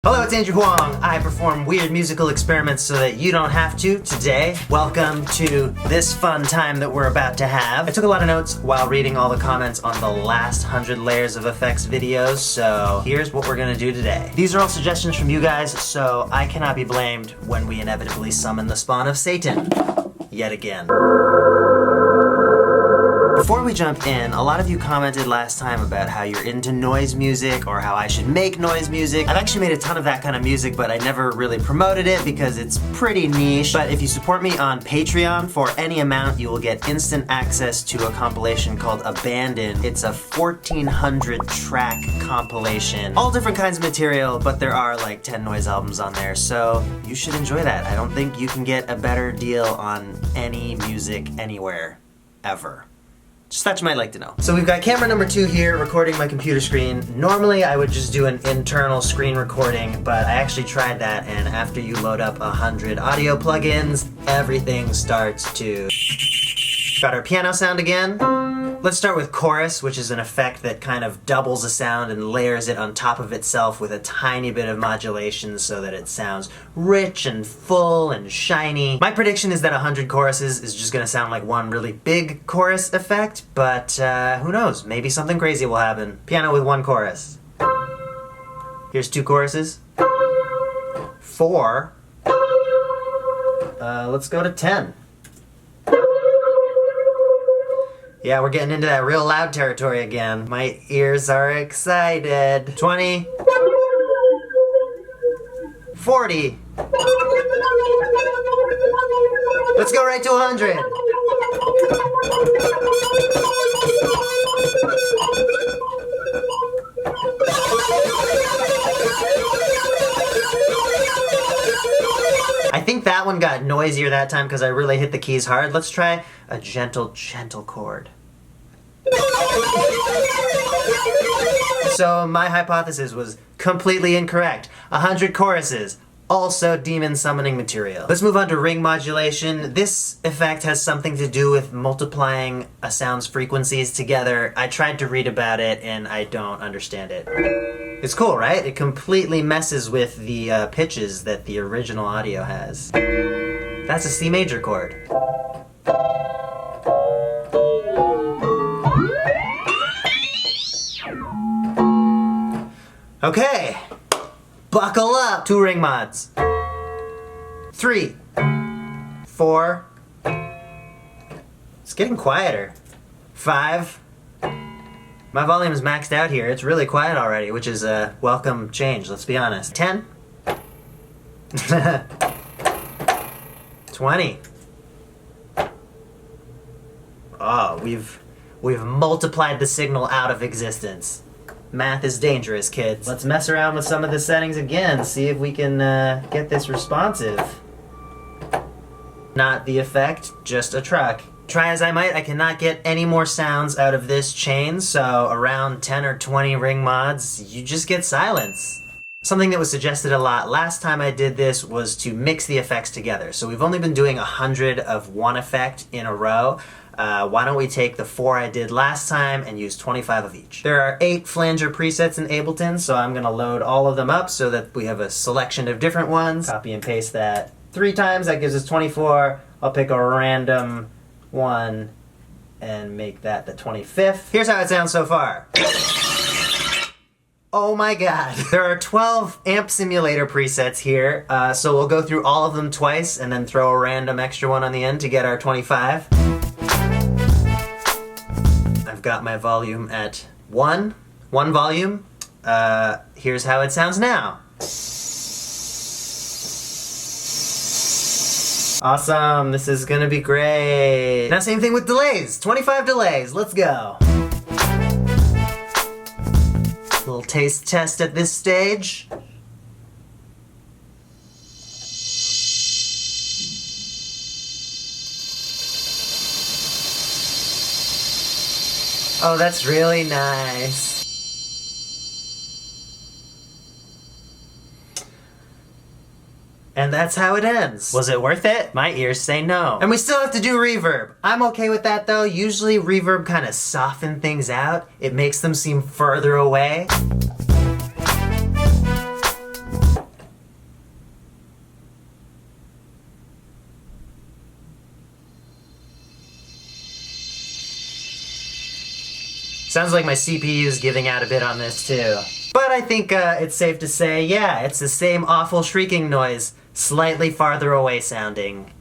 Hello, it's Andrew Huang. I perform weird musical experiments so that you don't have to today. Welcome to this fun time that we're about to have. I took a lot of notes while reading all the comments on the last 100 Layers of Fx videos, so here's what we're gonna do today. These are all suggestions from you guys, so I cannot be blamed when we inevitably summon the spawn of Satan. Yet again. Before we jump in, a lot of you commented last time about how you're into noise music or how I should make noise music. I've actually made a ton of that kind of music, but I never really promoted it because it's pretty niche. But if you support me on Patreon for any amount, you will get instant access to a compilation called Abandon. It's a 1,400 track compilation. All different kinds of material, but there are like 10 noise albums on there, so you should enjoy that. I don't think you can get a better deal on any music anywhere, ever. Just thought you might like to know. So we've got camera number 2 here recording my computer screen. Normally I would just do an internal screen recording, but I actually tried that, and after you load up 100 audio plugins, everything starts to... Got our piano sound again. Let's start with chorus, which is an effect that kind of doubles a sound and layers it on top of itself with a tiny bit of modulation so that it sounds rich and full and shiny. My prediction is that 100 choruses is just gonna sound like one really big chorus effect, but who knows? Maybe something crazy will happen. Piano with 1 chorus. Here's 2 choruses. 4. Let's go to 10. Yeah, we're getting into that real loud territory again. My ears are excited. 20. 40. Let's go right to 100. I think that one got noisier that time because I really hit the keys hard. Let's try a gentle, gentle chord. So my hypothesis was completely incorrect. 100 choruses, also demon summoning material. Let's move on to ring modulation. This effect has something to do with multiplying a sound's frequencies together. I tried to read about it and I don't understand it. It's cool, right? It completely messes with the pitches that the original audio has. That's a C major chord. Okay, buckle up. 2 ring mods. 3, 4. It's getting quieter. 5. My volume is maxed out here. It's really quiet already, which is a welcome change, let's be honest. 10. 20. Oh, we've multiplied the signal out of existence. Math is dangerous, kids. Let's mess around with some of the settings again, see if we can get this responsive. Not the effect, just a truck. Try as I might, I cannot get any more sounds out of this chain, so around 10 or 20 ring mods, you just get silence. Something that was suggested a lot last time I did this was to mix the effects together. So we've only been doing 100 of one effect in a row. Why don't we take the 4 I did last time and use 25 of each. There are 8 flanger presets in Ableton, so I'm gonna load all of them up so that we have a selection of different ones. Copy and paste that 3 times, that gives us 24. I'll pick a random one and make that the 25th. Here's how it sounds so far. Oh my god. There are 12 amp simulator presets here, so we'll go through all of them twice and then throw a random extra one on the end to get our 25. I've got my volume at 1 volume. Here's how it sounds now. Awesome, this is gonna be great. Now same thing with delays, 25 delays, let's go. Little taste test at this stage. Oh, that's really nice. And that's how it ends. Was it worth it? My ears say no. And we still have to do reverb. I'm okay with that though. Usually reverb kind of softens things out. It makes them seem further away. Sounds like my CPU is giving out a bit on this too. But I think it's safe to say, yeah, it's the same awful shrieking noise, slightly farther away sounding.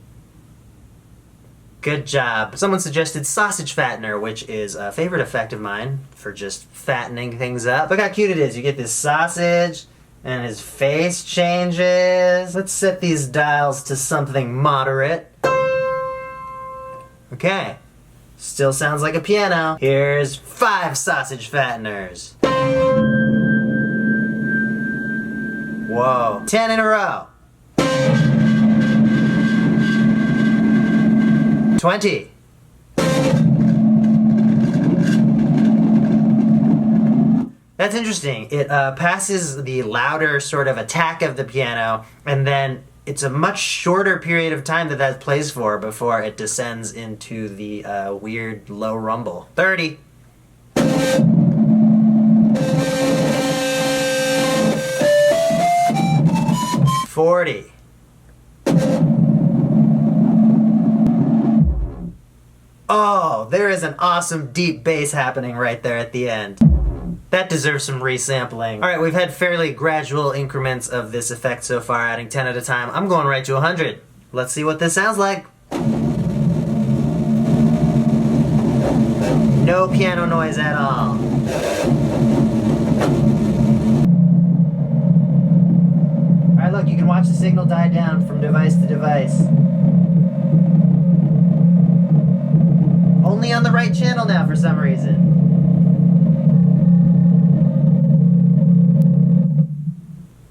Good job. Someone suggested sausage fattener, which is a favorite effect of mine for just fattening things up. Look how cute it is. You get this sausage, and his face changes. Let's set these dials to something moderate. Okay. Still sounds like a piano. Here's 5 sausage fatteners. Whoa. 10 in a row. 20. That's interesting. It passes the louder sort of attack of the piano, and then it's a much shorter period of time that plays for before it descends into the weird low rumble. 30. 40. Oh, there is an awesome deep bass happening right there at the end. That deserves some resampling. All right, we've had fairly gradual increments of this effect so far, adding 10 at a time. I'm going right to 100. Let's see what this sounds like. No piano noise at all. All right, look, you can watch the signal die down from device to device. Only on the right channel now for some reason.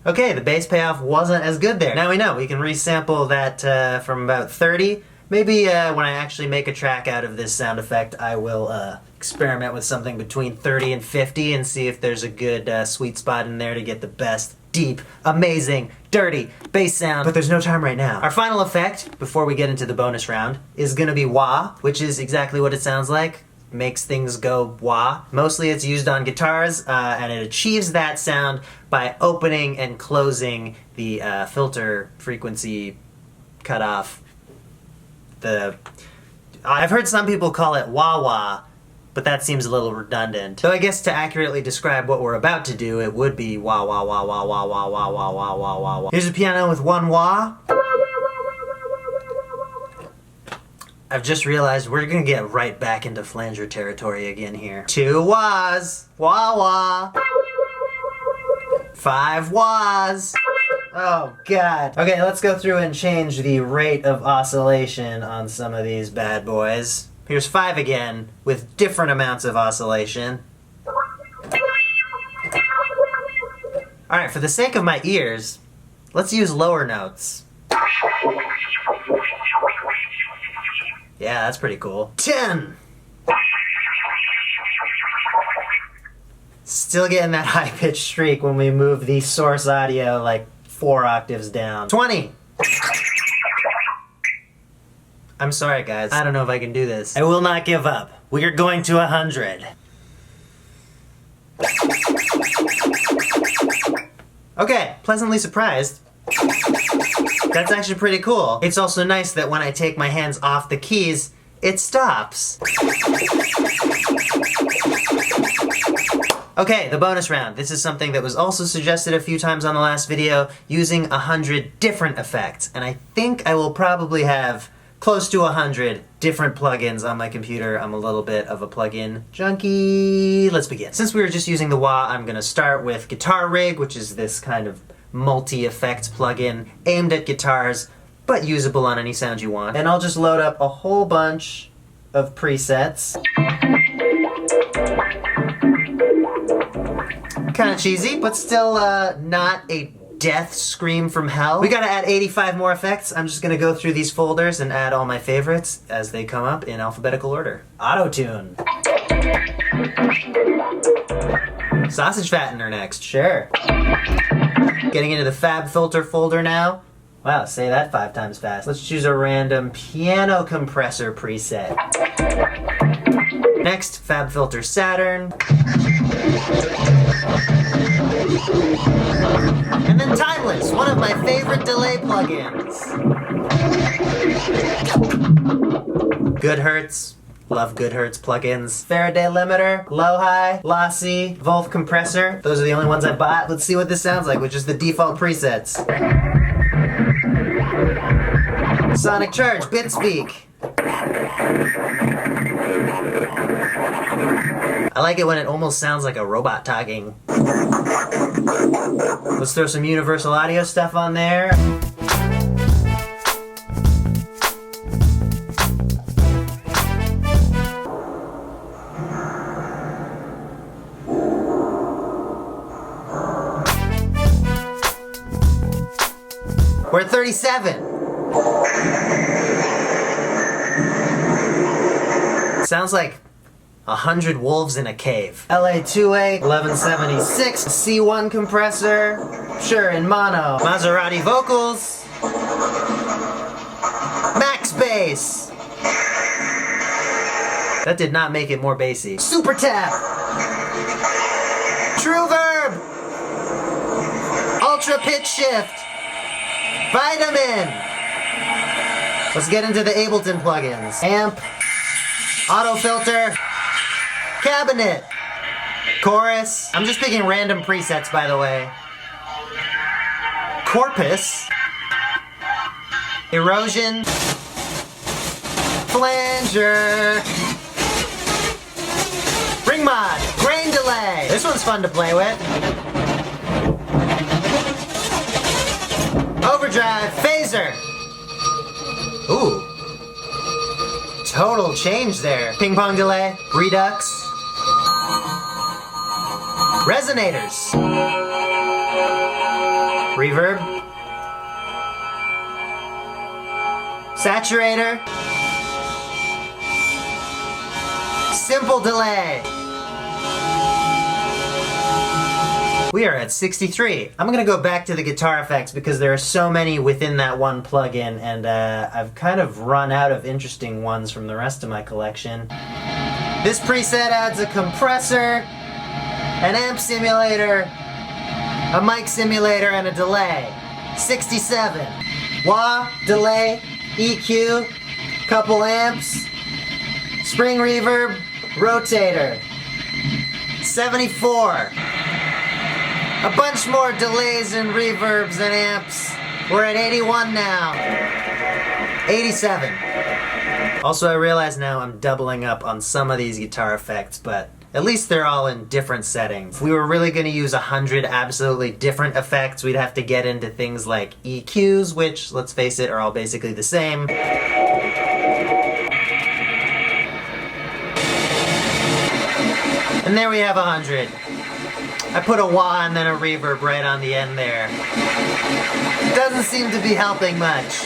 Okay, the bass payoff wasn't as good there. Now we know we can resample that from about 30. Maybe when I actually make a track out of this sound effect, I will experiment with something between 30 and 50 and see if there's a good sweet spot in there to get the best, deep, amazing, dirty bass sound. But there's no time right now. Our final effect, before we get into the bonus round, is gonna be wah, which is exactly what it sounds like. Makes things go wah. Mostly it's used on guitars, and it achieves that sound by opening and closing the filter frequency cutoff. I've heard some people call it wah-wah, but that seems a little redundant. So I guess to accurately describe what we're about to do, it would be wah-wah-wah-wah-wah-wah-wah-wah-wah-wah-wah. Here's a piano with one wah. I've just realized we're gonna get right back into flanger territory again here. 2 wahs, wah-wah. 5 wahs. Oh god. Okay, let's go through and change the rate of oscillation on some of these bad boys. Here's 5 again, with different amounts of oscillation. Alright, for the sake of my ears, let's use lower notes. Yeah, that's pretty cool. 10! Still getting that high-pitched shriek when we move the source audio like 4 octaves down. 20! I'm sorry, guys. I don't know if I can do this. I will not give up. We are going to 100. Okay, pleasantly surprised. That's actually pretty cool. It's also nice that when I take my hands off the keys, it stops. Okay, the bonus round. This is something that was also suggested a few times on the last video, using 100 different effects. And I think I will probably have close to 100 different plugins on my computer. I'm a little bit of a plugin junkie. Let's begin. Since we were just using the wah, I'm gonna start with Guitar Rig, which is this kind of multi-effects plugin aimed at guitars, but usable on any sound you want. And I'll just load up a whole bunch of presets. Kind of cheesy, but still not a death scream from hell. We gotta add 85 more effects. I'm just gonna go through these folders and add all my favorites as they come up in alphabetical order. Auto-tune. Sausage fattener next, sure. Getting into the Fab Filter folder now. Wow, say that 5 times fast. Let's choose a random piano compressor preset. Next, Fab Filter Saturn. And then Timeless, one of my favorite delay plugins. Good Hertz, Love Goodhertz plugins. Faraday limiter, low-hi, lossy, Wolf compressor. Those are the only ones I bought. Let's see what this sounds like with just the default presets. Sonic Charge, Bitspeak. I like it when it almost sounds like a robot talking. Let's throw some Universal Audio stuff on there. We're at 37. Sounds like 100 wolves in a cave. LA2A 1176 C1 compressor. Sure, in mono. Maserati vocals. Max bass. That did not make it more bassy. Super tap. True verb. Ultra pitch shift. Vitamin. Let's get into the Ableton plugins. Amp. Auto filter. Cabinet. Chorus. I'm just picking random presets, by the way. Corpus. Erosion. Flanger. Ring mod. Grain delay. This one's fun to play with. Overdrive. Phaser. Ooh. Total change there. Ping pong delay. Redux. Resonators. Reverb. Saturator. Simple delay. We are at 63. I'm gonna go back to the guitar effects because there are so many within that one plugin, and I've kind of run out of interesting ones from the rest of my collection. This preset adds a compressor, an amp simulator, a mic simulator, and a delay. 67. Wah, delay, EQ, couple amps, spring reverb, rotator. 74. A bunch more delays and reverbs and amps. We're at 81 now. 87. Also, I realize now I'm doubling up on some of these guitar effects, but at least they're all in different settings. If we were really going to use 100 absolutely different effects, we'd have to get into things like EQs, which, let's face it, are all basically the same. And there we have 100. I put a wah and then a reverb right on the end there. Doesn't seem to be helping much.